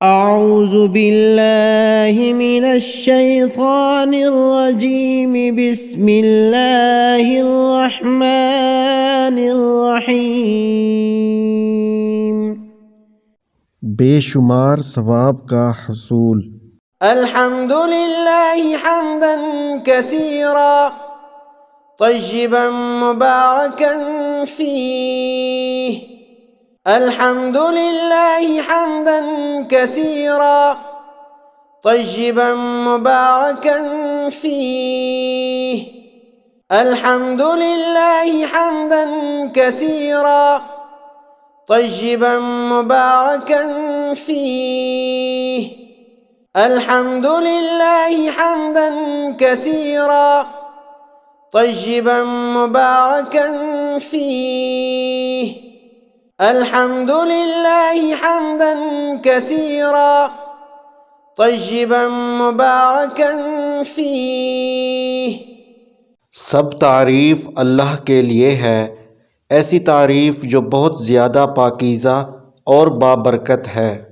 أعوذ बिल्लाहि मिनश शैतानिर रजीम बिस्मिल्लाहिर रहमानिर रहीम। बेशुमार सवाब का हसूल। अल्हम्दुलिल्लाहि हम्दन कसीरा तय्यिबन मुबारकन फीह। अल्हम्दुलिल्लाहि हम्दन कसीरा तय्यिबन मुबारकन फीह। अल्हम्दुलिल्लाहि हम्दन कसीरा तय्यिबन मुबारकन फीह। अल्हम्दुलिल्लाहि हम्दन कसीरा तय्यिबन मुबारकन फीह। अल्हम्दुलिल्लाहि हम्दन कसीरा तय्यिबन मुबारकन फीह। सब तारीफ़ अल्लाह के लिए है, ऐसी तारीफ़ जो बहुत ज़्यादा पाकीज़ा और बाबरकत है।